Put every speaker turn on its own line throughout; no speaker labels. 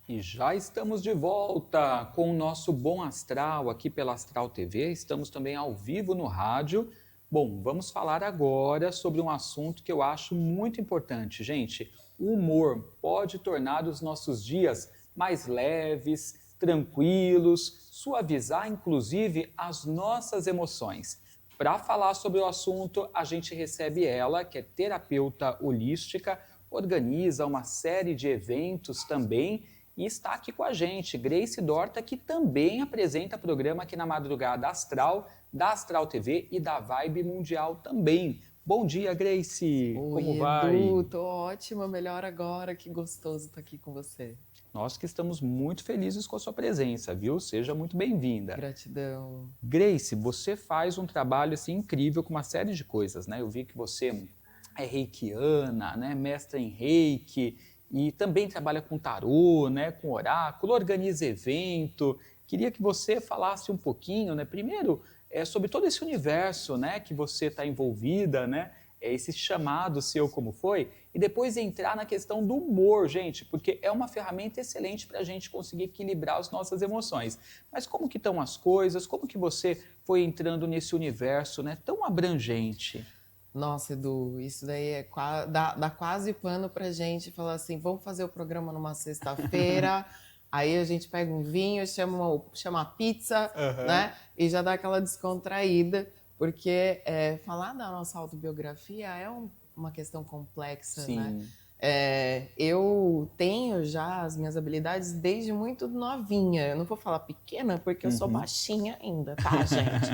E já estamos de volta com o nosso Bom Astral aqui pela Astral TV. Estamos também ao vivo no rádio. Bom, vamos falar agora sobre um assunto que eu acho muito importante, gente. O humor pode tornar os nossos dias mais leves, tranquilos, suavizar inclusive as nossas emoções. Para falar sobre o assunto, a gente recebe ela, que é terapeuta holística, organiza uma série de eventos também. E está aqui com a gente, Grace Dorta, que também apresenta programa aqui na Madrugada Astral, da Astral TV e da Vibe Mundial também. Bom dia, Grace!
Oi,
Como vai?
Edu, tô ótima, melhor agora, que gostoso estar aqui com você.
Nós que estamos muito felizes com a sua presença, viu? Seja muito bem-vinda.
Gratidão.
Grace, você faz um trabalho assim, incrível com uma série de coisas, né? Eu vi que você é reikiana, né? Mestra em reiki, e também trabalha com tarô, né, com oráculo, organiza evento. Queria que você falasse um pouquinho, né, primeiro, sobre todo esse universo, né, que você está envolvida, né, esse chamado seu como foi, e depois entrar na questão do humor, gente, porque é uma ferramenta excelente para a gente conseguir equilibrar as nossas emoções. Mas como que estão as coisas? Como que você foi entrando nesse universo, né, tão abrangente?
Nossa, Edu, isso daí dá quase pano pra gente falar assim, vamos fazer o programa numa sexta-feira, aí a gente pega um vinho, chama a pizza, né? E já dá aquela descontraída, porque falar da nossa autobiografia é uma questão complexa,
Sim.
né? Eu tenho já as minhas habilidades desde muito novinha. Eu não vou falar pequena, porque eu sou baixinha ainda, tá, gente?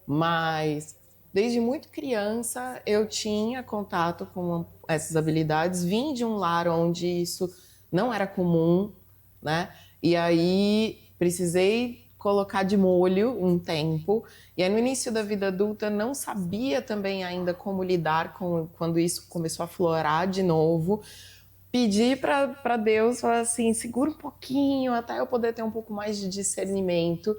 Mas desde muito criança eu tinha contato com essas habilidades. Vim de um lar onde isso não era comum, né? E aí precisei colocar de molho um tempo. E aí no início da vida adulta não sabia também ainda como lidar com quando isso começou a florar de novo. Pedi para Deus, falar assim, segura um pouquinho até eu poder ter um pouco mais de discernimento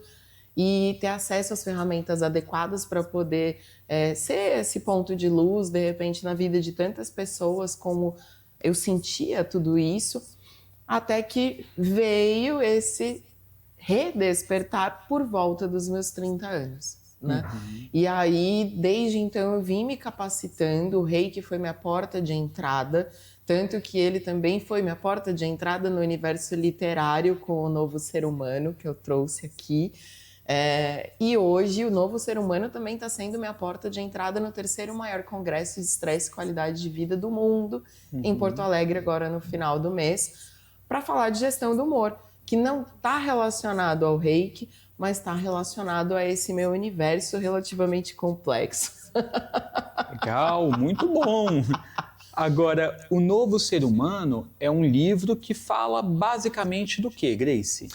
e ter acesso às ferramentas adequadas para poder ser esse ponto de luz, de repente, na vida de tantas pessoas, como eu sentia tudo isso, até que veio esse redespertar por volta dos meus 30 anos. Né? E aí, desde então, eu vim me capacitando, o Reiki foi minha porta de entrada, tanto que ele também foi minha porta de entrada no universo literário com o Novo Ser Humano, que eu trouxe aqui. E hoje o Novo Ser Humano também está sendo minha porta de entrada no terceiro maior congresso de estresse e qualidade de vida do mundo, em Porto Alegre, agora no final do mês, para falar de gestão do humor, que não está relacionado ao Reiki, mas está relacionado a esse meu universo relativamente complexo.
Legal, muito bom! Agora, O Novo Ser Humano é um livro que fala basicamente do que, Grace?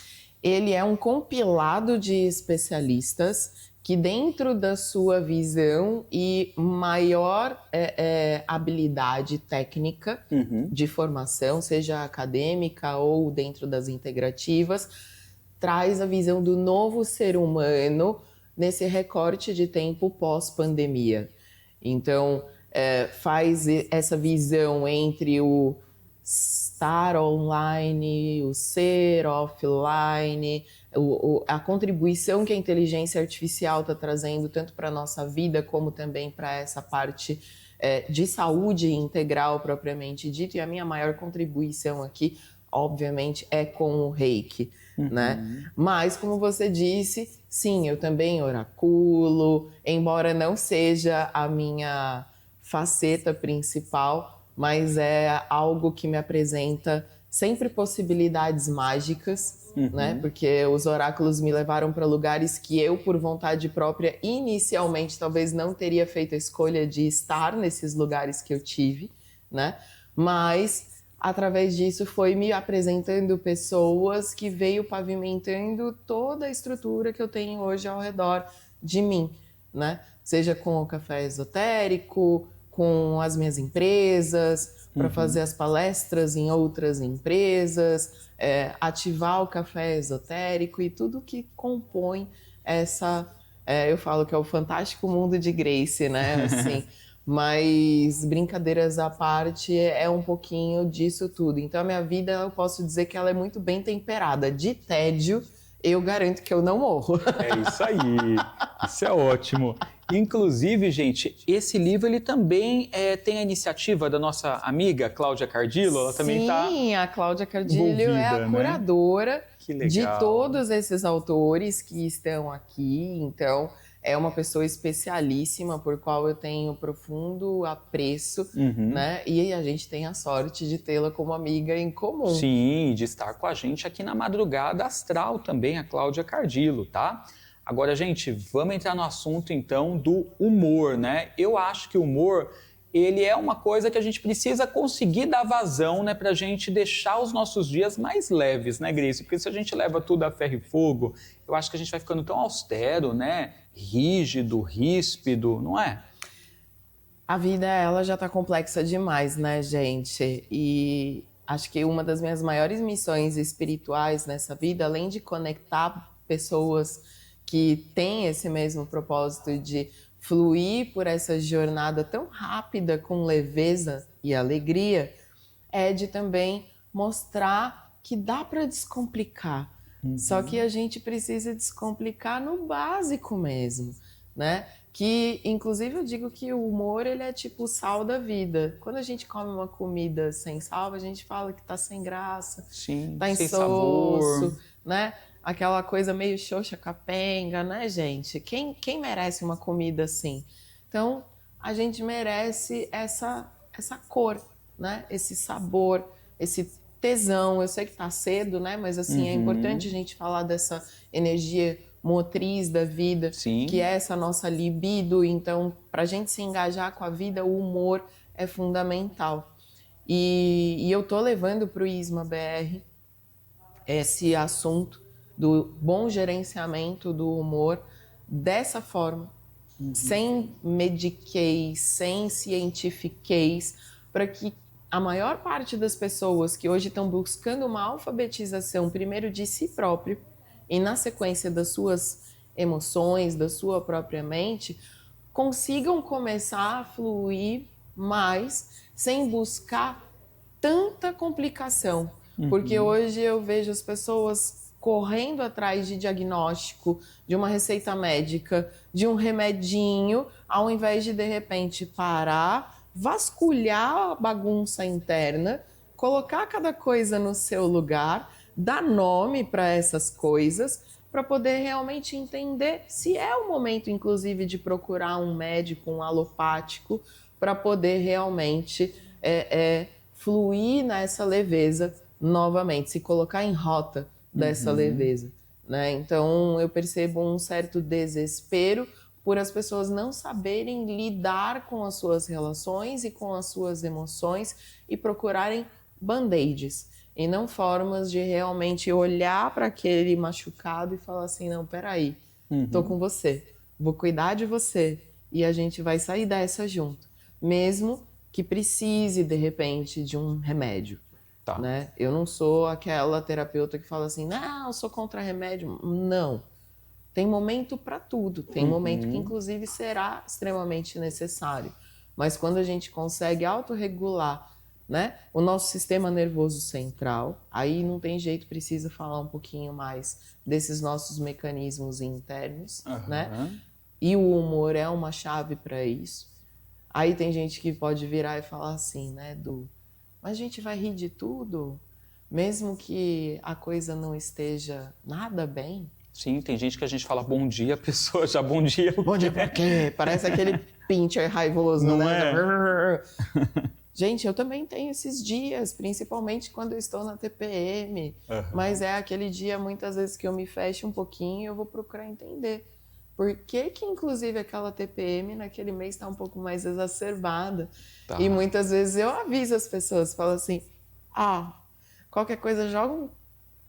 Ele é um compilado de especialistas que, dentro da sua visão e maior habilidade técnica de formação, seja acadêmica ou dentro das integrativas, traz a visão do novo ser humano nesse recorte de tempo pós-pandemia. Então, faz essa visão entre o estar online, o ser offline, a contribuição que a inteligência artificial está trazendo tanto para a nossa vida como também para essa parte de saúde integral propriamente dito. E a minha maior contribuição aqui, obviamente, é com o Reiki, né? Mas, como você disse, sim, eu também oraculo, embora não seja a minha faceta principal, mas é algo que me apresenta sempre possibilidades mágicas, né? Porque os oráculos me levaram para lugares que eu, por vontade própria, inicialmente talvez não teria feito a escolha de estar nesses lugares que eu tive, né? Mas através disso foi me apresentando pessoas que veio pavimentando toda a estrutura que eu tenho hoje ao redor de mim, né? Seja com o café esotérico, com as minhas empresas, para fazer as palestras em outras empresas, ativar o café esotérico e tudo que compõe essa... eu falo que é o fantástico mundo de Grace, né? Assim, mas brincadeiras à parte, é um pouquinho disso tudo. Então a minha vida, eu posso dizer que ela é muito bem temperada. De tédio, eu garanto que eu não morro.
É isso aí, isso é ótimo. Inclusive, gente, esse livro ele também tem a iniciativa da nossa amiga Cláudia Cardillo, ela também está
Sim, a Cláudia Cardillo é a curadora, né,
que legal,
de todos esses autores que estão aqui. Então, é uma pessoa especialíssima por qual eu tenho profundo apreço, né? E a gente tem a sorte de tê-la como amiga em comum.
Sim, de estar com a gente aqui na Madrugada Astral também, a Cláudia Cardillo, tá? Agora, gente, vamos entrar no assunto, então, do humor, né? Eu acho que o humor, ele é uma coisa que a gente precisa conseguir dar vazão, né? Pra gente deixar os nossos dias mais leves, né, Grace? Porque se a gente leva tudo a ferro e fogo, eu acho que a gente vai ficando tão austero, né? Rígido, ríspido, não é?
A vida, ela já tá complexa demais, né, gente? E acho que uma das minhas maiores missões espirituais nessa vida, além de conectar pessoas que têm esse mesmo propósito de fluir por essa jornada tão rápida com leveza e alegria, é de também mostrar que dá para descomplicar. Só que a gente precisa descomplicar no básico mesmo, né? Que, inclusive, eu digo que o humor, ele é tipo o sal da vida. Quando a gente come uma comida sem sal, a gente fala que tá sem graça,
sim,
tá
sem
insosso,
sabor,
né? Aquela coisa meio xoxa capenga, né, gente? Quem merece uma comida assim? Então, a gente merece essa cor, né? Esse sabor, esse tesão. Eu sei que tá cedo, né? Mas, assim, é importante a gente falar dessa energia motriz da vida,
sim,
que é essa nossa libido. Então, para a gente se engajar com a vida, o humor é fundamental. E eu tô levando para o ISMA BR esse assunto do bom gerenciamento do humor dessa forma, sem mediquez, sem cientifiquez, para que a maior parte das pessoas que hoje estão buscando uma alfabetização, primeiro de si próprio, e na sequência das suas emoções, da sua própria mente, consigam começar a fluir mais sem buscar tanta complicação. Porque hoje eu vejo as pessoas correndo atrás de diagnóstico, de uma receita médica, de um remedinho, ao invés de repente parar, vasculhar a bagunça interna, colocar cada coisa no seu lugar, dar nome para essas coisas, para poder realmente entender se é o momento, inclusive, de procurar um médico, um alopático, para poder realmente fluir nessa leveza novamente, se colocar em rota dessa leveza, né? Então, eu percebo um certo desespero por as pessoas não saberem lidar com as suas relações e com as suas emoções e procurarem band-aids, e não formas de realmente olhar para aquele machucado e falar assim, não, peraí, tô com você, vou cuidar de você e a gente vai sair dessa junto, mesmo que precise, de repente, de um remédio.
tá.
Né? Eu não sou aquela terapeuta que fala assim, não, eu sou contra remédio. Não. Tem momento para tudo. Tem momento que, inclusive, será extremamente necessário. Mas quando a gente consegue autorregular, né, o nosso sistema nervoso central, aí não tem jeito, precisa falar um pouquinho mais desses nossos mecanismos internos, né? E o humor é uma chave para isso. Aí tem gente que pode virar e falar assim, né, mas a gente vai rir de tudo, mesmo que a coisa não esteja nada bem.
Sim, tem gente que a gente fala bom dia, a pessoa já bom dia.
Bom dia pra quê? Parece aquele pincher raivoso,
não
né?
É?
Gente, eu também tenho esses dias, principalmente quando eu estou na TPM. Mas é aquele dia, muitas vezes, que eu me fecho um pouquinho e eu vou procurar entender. Por que, inclusive, aquela TPM naquele mês está um pouco mais exacerbada?
Tá.
E muitas vezes eu aviso as pessoas, falo assim, qualquer coisa, joga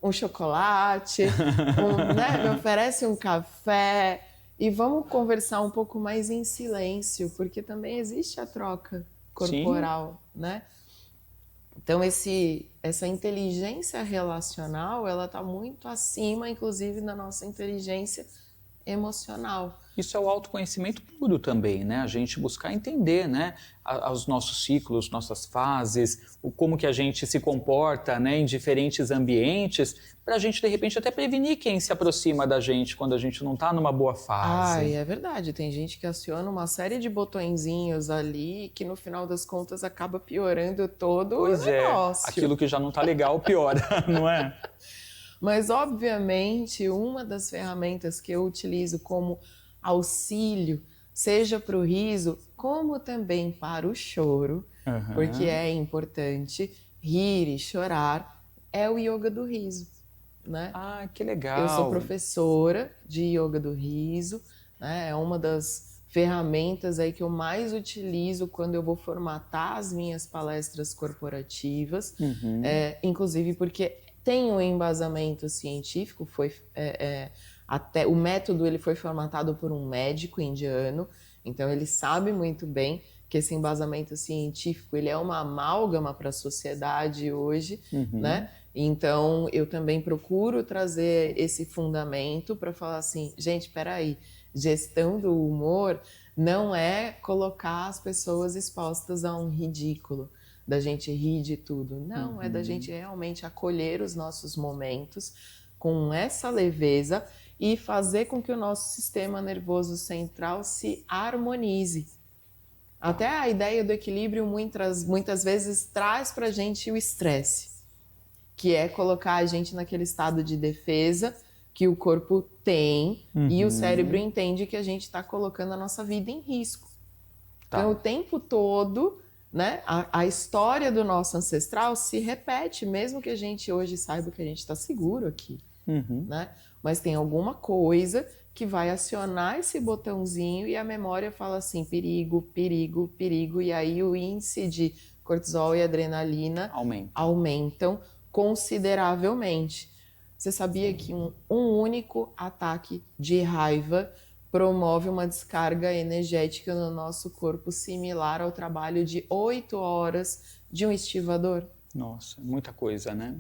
um chocolate, né? Me oferece um café. E vamos conversar um pouco mais em silêncio, porque também existe a troca corporal, né? Então, essa inteligência relacional, ela está muito acima, inclusive, da nossa inteligência emocional.
Isso é o autoconhecimento puro também, né? A gente buscar entender, né, os nossos ciclos, nossas fases, como que a gente se comporta, né, em diferentes ambientes, para a gente, de repente, até prevenir quem se aproxima da gente quando a gente não está numa boa fase.
É verdade. Tem gente que aciona uma série de botõezinhos ali que, no final das contas, acaba piorando todo o negócio.
Aquilo que já não está legal piora, não é?
Mas, obviamente, uma das ferramentas que eu utilizo como auxílio, seja para o riso, como também para o choro, porque é importante rir e chorar, é o yoga do riso, né?
Ah, que legal!
Eu sou professora de yoga do riso, né? É uma das ferramentas aí que eu mais utilizo quando eu vou formatar as minhas palestras corporativas, inclusive porque tem um embasamento científico, até o método ele foi formatado por um médico indiano, então ele sabe muito bem que esse embasamento científico ele é uma amálgama para a sociedade hoje, né? Então eu também procuro trazer esse fundamento para falar assim, gente, peraí, gestão do humor não é colocar as pessoas expostas a um ridículo, da gente rir de tudo. Não, é da gente realmente acolher os nossos momentos com essa leveza e fazer com que o nosso sistema nervoso central se harmonize. Até a ideia do equilíbrio muitas vezes traz para a gente o estresse, que é colocar a gente naquele estado de defesa que o corpo tem e o cérebro entende que a gente está colocando a nossa vida em risco. Então, o tempo todo, né, a história do nosso ancestral se repete, mesmo que a gente hoje saiba que a gente está seguro aqui, né? Mas tem alguma coisa que vai acionar esse botãozinho e a memória fala assim, perigo, perigo, perigo, e aí o índice de cortisol e adrenalina aumentam consideravelmente. Você sabia que um único ataque de raiva promove uma descarga energética no nosso corpo similar ao trabalho de 8 horas de um estivador?
Nossa, muita coisa, né?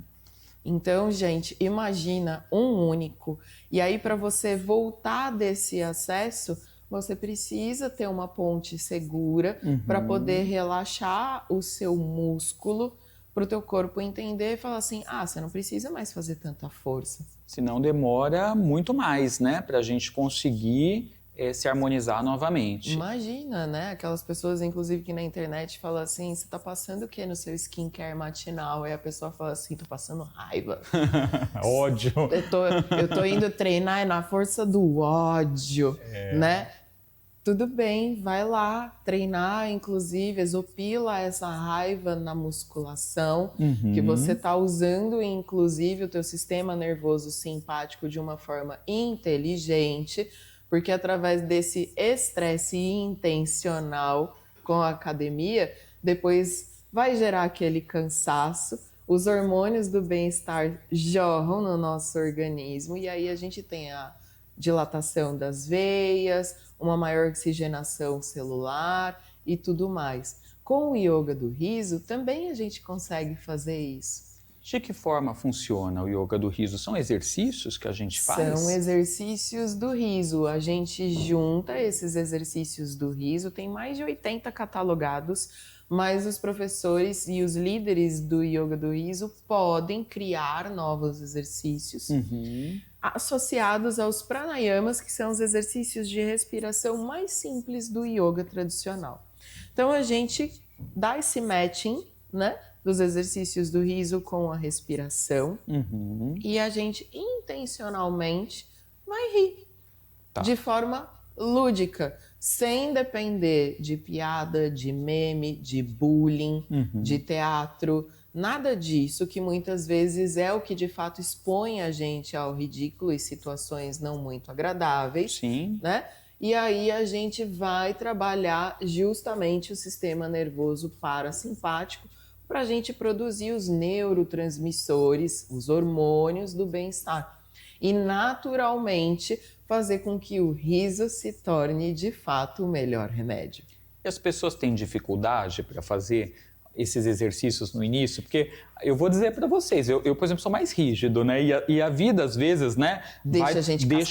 Então, gente, imagina um único. E aí, para você voltar desse acesso, você precisa ter uma ponte segura para poder relaxar o seu músculo, para o teu corpo entender e falar assim, você não precisa mais fazer tanta força.
Senão demora muito mais, né? Para a gente conseguir se harmonizar novamente.
Imagina, né? Aquelas pessoas, inclusive, que na internet falam assim, você tá passando o que no seu skincare matinal? Aí a pessoa fala assim, tô passando raiva.
Ódio.
Eu tô indo treinar na força do ódio, né? Tudo bem, vai lá treinar, inclusive, exopila essa raiva na musculação, que você tá usando, inclusive, o teu sistema nervoso simpático de uma forma inteligente, porque através desse estresse intencional com a academia, depois vai gerar aquele cansaço, os hormônios do bem-estar jorram no nosso organismo e aí a gente tem a dilatação das veias, uma maior oxigenação celular e tudo mais. Com o yoga do riso, também a gente consegue fazer isso.
De que forma funciona o yoga do riso? São exercícios que a gente faz?
São exercícios do riso. A gente junta esses exercícios do riso, tem mais de 80 catalogados, mas os professores e os líderes do yoga do riso podem criar novos exercícios associados aos pranayamas, que são os exercícios de respiração mais simples do yoga tradicional. Então a gente dá esse matching, né, dos exercícios do riso com a respiração e a gente intencionalmente vai rir de forma lúdica, sem depender de piada, de meme, de bullying, de teatro, nada disso, que muitas vezes é o que de fato expõe a gente ao ridículo e situações não muito agradáveis, né? E aí a gente vai trabalhar justamente o sistema nervoso parasimpático para a gente produzir os neurotransmissores, os hormônios do bem-estar. e naturalmente fazer com que o riso se torne de fato o melhor remédio.
E as pessoas têm dificuldade para fazer esses exercícios no início? Porque eu vou dizer para vocês, eu, por exemplo, sou mais rígido, né? E a vida, às vezes, né?
Deixa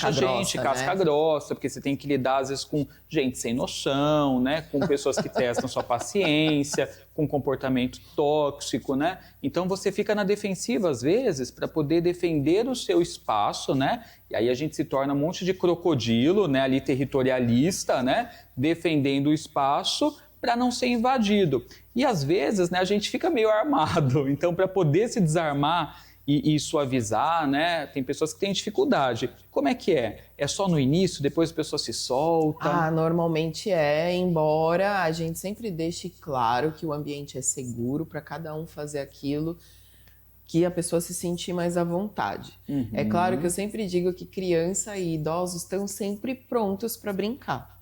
a gente
casca grossa, porque você tem que lidar, às vezes, com gente sem noção, né? Com pessoas que testam sua paciência, com comportamento tóxico, né? Então, você fica na defensiva, às vezes, para poder defender o seu espaço, né? E aí a gente se torna um monte de crocodilo, né? Ali territorialista, né? Defendendo o espaço para não ser invadido. E às vezes, né, a gente fica meio armado. Então, para poder se desarmar e suavizar, né, tem pessoas que têm dificuldade. Como é que é? É só no início, depois a pessoa se solta?
Normalmente embora a gente sempre deixe claro que o ambiente é seguro para cada um fazer aquilo que a pessoa se sentir mais à vontade.
Uhum.
É claro que eu sempre digo que criança e idosos estão sempre prontos para brincar.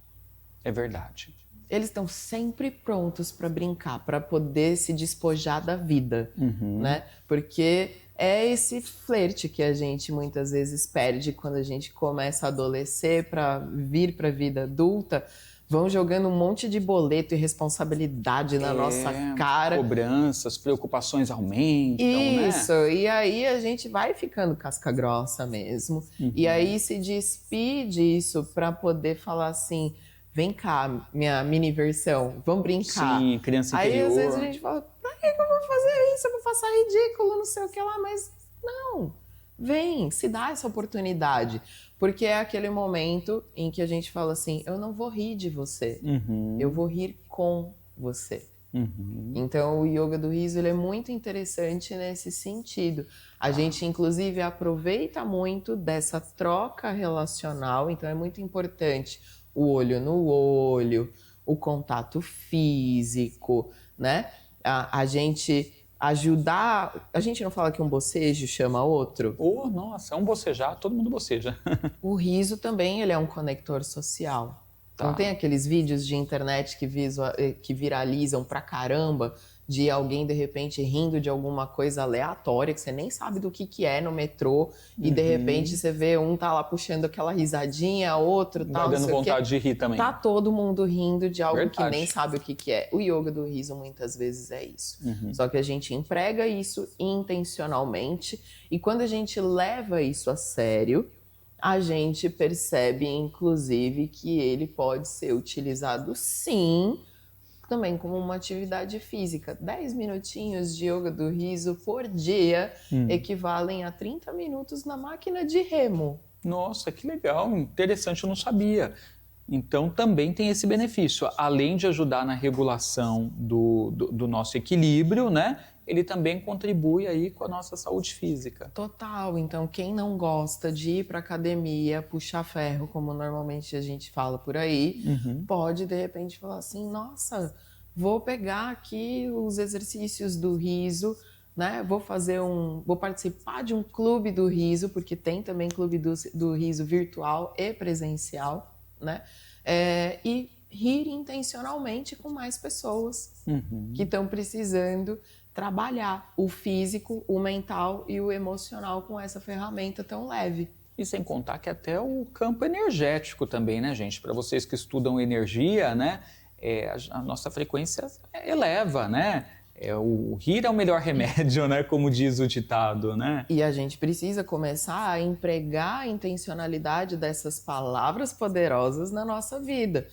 É verdade.
Eles estão sempre prontos para brincar, para poder se despojar da vida, né? Porque é esse flerte que a gente muitas vezes perde quando a gente começa a adolecer para vir para a vida adulta. Vão jogando um monte de boleto e responsabilidade na nossa cara.
Cobranças, preocupações aumentam,
Isso,
né?
E aí a gente vai ficando casca grossa mesmo. E aí se despide isso para poder falar assim... Vem cá, minha mini versão, vamos brincar.
Sim, criança interior.
Aí às vezes a gente fala, pra que eu vou fazer isso? Eu vou passar ridículo, não sei o que lá, mas não. Vem, se dá essa oportunidade. Porque é aquele momento em que a gente fala assim, eu não vou rir de você, eu vou rir com você. Então o yoga do riso ele é muito interessante nesse sentido. A gente inclusive aproveita muito dessa troca relacional, então é muito importante o olho no olho, o contato físico, né? A gente ajudar... A gente não fala que um bocejo chama outro?
Nossa, é um bocejar, todo mundo boceja.
O riso também ele é um conector social.
Tá.
Não tem aqueles vídeos de internet que viralizam pra caramba de alguém, de repente, rindo de alguma coisa aleatória, que você nem sabe do que é no metrô, e de repente você vê um tá lá puxando aquela risadinha, outro tal,
Vai dando vontade de rir também.
Tá todo mundo rindo de algo
Verdade.
que nem sabe o que é. O yoga do riso muitas vezes é isso. Só que a gente emprega isso intencionalmente, e quando a gente leva isso a sério, a gente percebe, inclusive, que ele pode ser utilizado, sim, também como uma atividade física. 10 minutinhos de yoga do riso por dia equivalem a 30 minutos na máquina de remo.
Nossa, que legal, interessante, eu não sabia. Então também tem esse benefício, além de ajudar na regulação do nosso equilíbrio, né? Ele também contribui aí com a nossa saúde física.
Total, então quem não gosta de ir para academia, puxar ferro, como normalmente a gente fala por aí, pode de repente falar assim, nossa, vou pegar aqui os exercícios do riso, né? Vou participar de um clube do riso, porque tem também clube do riso virtual e presencial, né? E rir intencionalmente com mais pessoas que estão precisando trabalhar o físico, o mental e o emocional com essa ferramenta tão leve.
E sem contar que até o campo energético também, né, gente? Para vocês que estudam energia, né? A nossa frequência eleva, né? O rir é o melhor remédio, né? Como diz o ditado, né?
E a gente precisa começar a empregar a intencionalidade dessas palavras poderosas na nossa vida.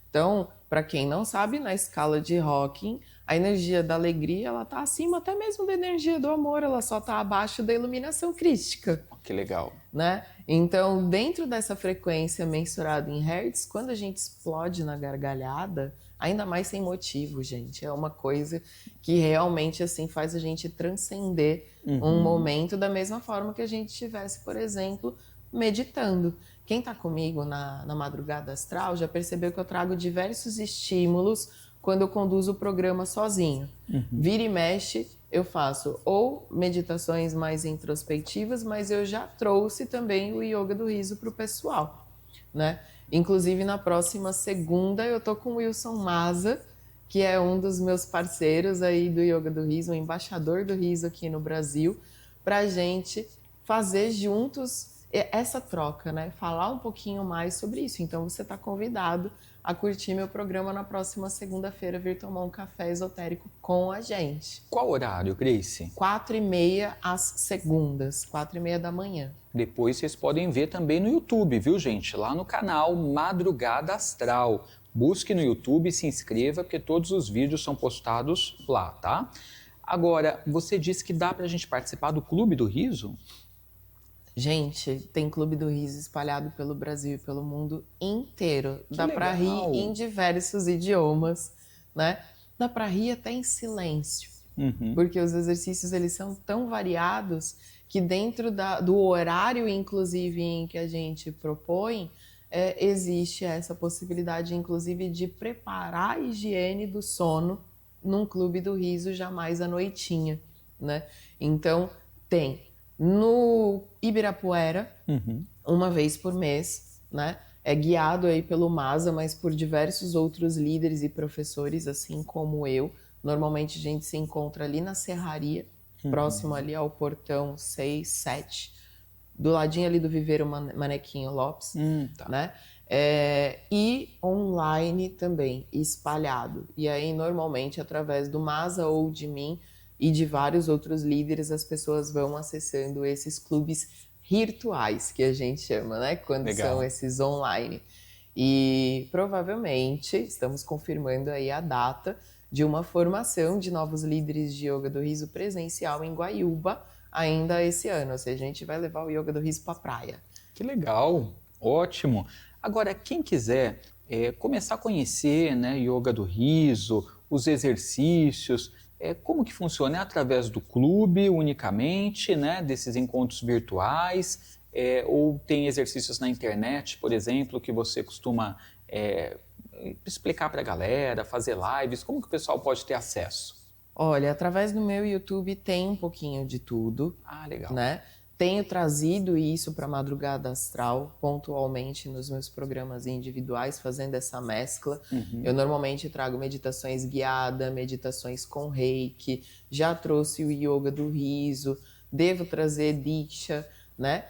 Então, para quem não sabe, na escala de Hawking, a energia da alegria ela está acima até mesmo da energia do amor, ela só está abaixo da iluminação crística.
Que legal.
Né? Então, dentro dessa frequência mensurada em hertz, quando a gente explode na gargalhada, ainda mais sem motivo, gente, é uma coisa que realmente assim faz a gente transcender um momento da mesma forma que a gente estivesse, por exemplo, meditando. Quem está comigo na madrugada astral já percebeu que eu trago diversos estímulos quando eu conduzo o programa sozinho. Vira e mexe, eu faço ou meditações mais introspectivas, mas eu já trouxe também o yoga do riso para o pessoal, né? Inclusive, na próxima segunda, eu tô com o Wilson Maza, que é um dos meus parceiros aí do yoga do riso, o embaixador do riso aqui no Brasil, para a gente fazer juntos essa troca, né? Falar um pouquinho mais sobre isso. Então você está convidado a curtir meu programa na próxima segunda-feira, vir tomar um café esotérico com a gente.
Qual horário, Grace?
4h30 às segundas, 4h30 da manhã.
Depois vocês podem ver também no YouTube, viu, gente? Lá no canal Madrugada Astral. Busque no YouTube e se inscreva, porque todos os vídeos são postados lá, tá? Agora, você disse que dá pra gente participar do Clube do Riso?
Gente, tem Clube do Riso espalhado pelo Brasil e pelo mundo inteiro. Dá pra rir em diversos idiomas, né? Dá pra rir até em silêncio. Porque os exercícios, eles são tão variados que dentro do horário, inclusive, em que a gente propõe, existe essa possibilidade, inclusive, de preparar a higiene do sono num Clube do Riso, jamais à noitinha, né? Então, tem no Ibirapuera, uma vez por mês, né? É guiado aí pelo Masa, mas por diversos outros líderes e professores, assim como eu. Normalmente a gente se encontra ali na Serraria, próximo ali ao portão 6, 7, do ladinho ali do Viveiro Manequinho Lopes, né? E online também, espalhado. E aí, normalmente, através do Masa ou de mim e de vários outros líderes, as pessoas vão acessando esses clubes virtuais, que a gente chama, né? Quando são esses online. E provavelmente estamos confirmando aí a data de uma formação de novos líderes de Yoga do Riso presencial em Guaiúba ainda esse ano. Ou seja, a gente vai levar o Yoga do Riso para a praia.
Que legal, ótimo. Agora, quem quiser começar a conhecer, né, Yoga do Riso, os exercícios, como que funciona? É através do clube unicamente, né, desses encontros virtuais, ou tem exercícios na internet, por exemplo, que você costuma explicar para a galera, fazer lives? Como que o pessoal pode ter acesso?
Olha, através do meu YouTube tem um pouquinho de tudo.
Ah, legal.
Né? Tenho trazido isso para a Madrugada Astral pontualmente nos meus programas individuais, fazendo essa mescla. Eu normalmente trago meditações guiadas, meditações com reiki, já trouxe o Yoga do Riso, devo trazer Diksha, né?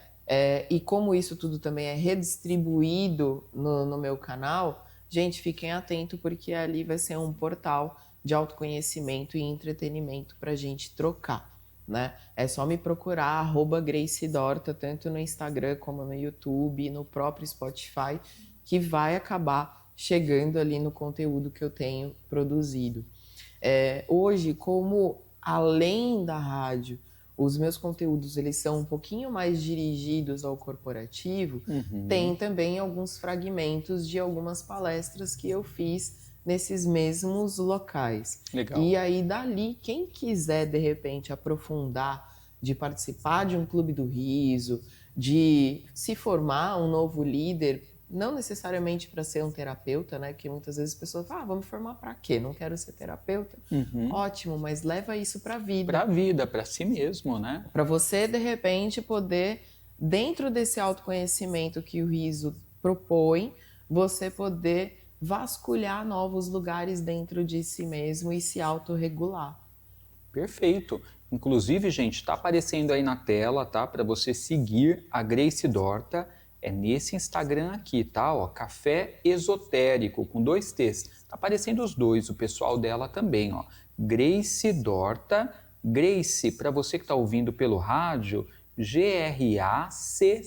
E como isso tudo também é redistribuído no meu canal, gente, fiquem atentos, porque ali vai ser um portal de autoconhecimento e entretenimento para a gente trocar. Né? É só me procurar, @Grace Dorta, tanto no Instagram como no YouTube, no próprio Spotify, que vai acabar chegando ali no conteúdo que eu tenho produzido. Hoje, como além da rádio, os meus conteúdos eles são um pouquinho mais dirigidos ao corporativo, tem também alguns fragmentos de algumas palestras que eu fiz nesses mesmos locais.
Legal.
E aí, dali, quem quiser, de repente, aprofundar, de participar de um clube do riso, de se formar um novo líder, não necessariamente para ser um terapeuta, né? Que muitas vezes as pessoas falam, vou me formar para quê? Não quero ser terapeuta. Ótimo, mas leva isso para a vida.
Para a vida, para si mesmo, né?
Para você, de repente, poder, dentro desse autoconhecimento que o riso propõe, você poder vasculhar novos lugares dentro de si mesmo e se autorregular.
Perfeito. Inclusive, gente, está aparecendo aí na tela, tá? Para você seguir a Grace Dorta. É nesse Instagram aqui, tá? Ó, Café Esotérico, com 2 T's. Tá aparecendo os dois, o pessoal dela também, ó. Grace Dorta. Grace, para você que está ouvindo pelo rádio, Gracce,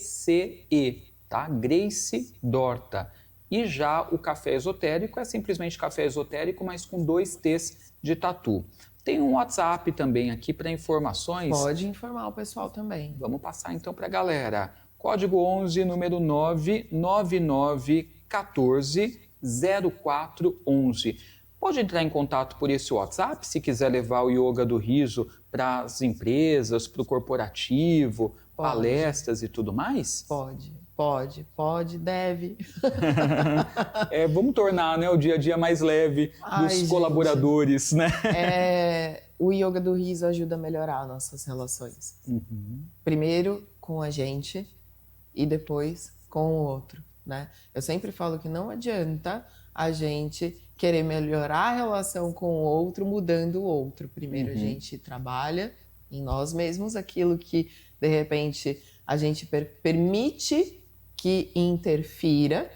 tá? Grace Dorta. E já o Café Esotérico é simplesmente Café Esotérico, mas com 2 T's de tatu. Tem um WhatsApp também aqui para informações.
Pode informar o pessoal também.
Vamos passar então para a galera. Código 11, número 999140411. Pode entrar em contato por esse WhatsApp se quiser levar o Yoga do Riso para as empresas, para o corporativo, palestras e tudo mais?
Pode, deve.
Vamos tornar, né, o dia a dia mais leve dos colaboradores, né?
O Yoga do Riso ajuda a melhorar nossas relações. Primeiro com a gente e depois com o outro, né? Eu sempre falo que não adianta a gente querer melhorar a relação com o outro mudando o outro. Primeiro a gente trabalha em nós mesmos aquilo que de repente a gente permite que interfira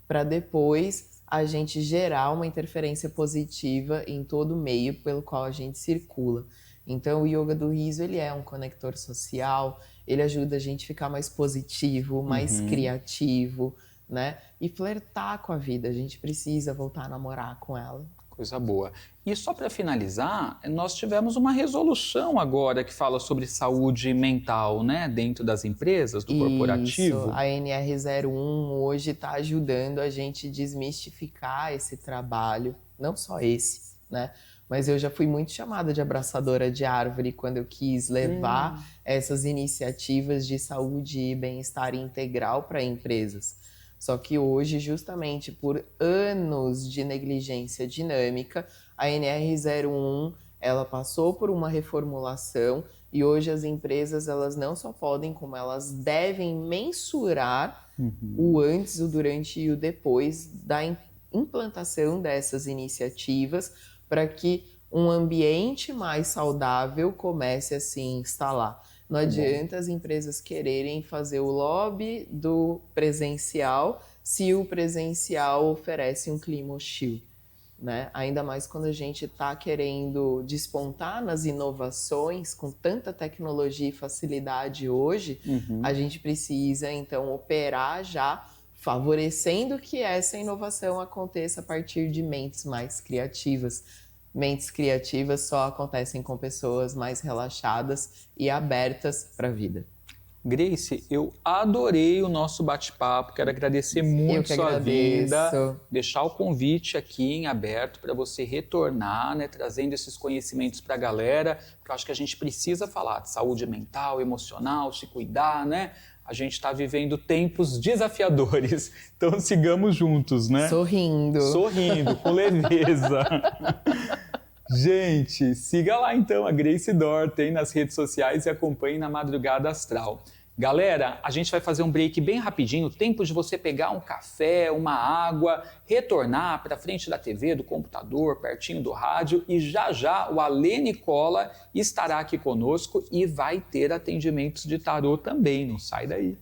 para depois a gente gerar uma interferência positiva em todo o meio pelo qual a gente circula. Então, o yoga do riso, ele é um conector social, ele ajuda a gente a ficar mais positivo, mais criativo, né? E flertar com a vida, a gente precisa voltar a namorar com ela.
Coisa boa. E só para finalizar, nós tivemos uma resolução agora que fala sobre saúde mental, né? Dentro das empresas, do corporativo.
Isso, a NR01 hoje está ajudando a gente desmistificar esse trabalho, não só esse, né? Mas eu já fui muito chamada de abraçadora de árvore quando eu quis levar essas iniciativas de saúde e bem-estar integral para empresas. Só que hoje, justamente por anos de negligência dinâmica, a NR01 ela passou por uma reformulação e hoje as empresas elas não só podem, como elas devem mensurar o antes, o durante e o depois da implantação dessas iniciativas para que um ambiente mais saudável comece a se instalar. Não adianta as empresas quererem fazer o lobby do presencial se o presencial oferece um clima hostil, né? Ainda mais quando a gente está querendo despontar nas inovações com tanta tecnologia e facilidade hoje, a gente precisa então operar já favorecendo que essa inovação aconteça a partir de mentes mais criativas. Mentes criativas só acontecem com pessoas mais relaxadas e abertas para a vida.
Grace, eu adorei o nosso bate-papo, quero agradecer muito sua vinda, deixar o convite aqui em aberto para você retornar, né, trazendo esses conhecimentos para a galera, porque eu acho que a gente precisa falar de saúde mental, emocional, se cuidar, né? A gente está vivendo tempos desafiadores, então sigamos juntos, né?
Sorrindo.
Sorrindo, com leveza. Gente, siga lá então a Grace Dorten nas redes sociais e acompanhe na Madrugada Astral. Galera, a gente vai fazer um break bem rapidinho, tempo de você pegar um café, uma água, retornar para frente da TV, do computador, pertinho do rádio e já o Alê Nicola estará aqui conosco e vai ter atendimentos de tarô também, não sai daí.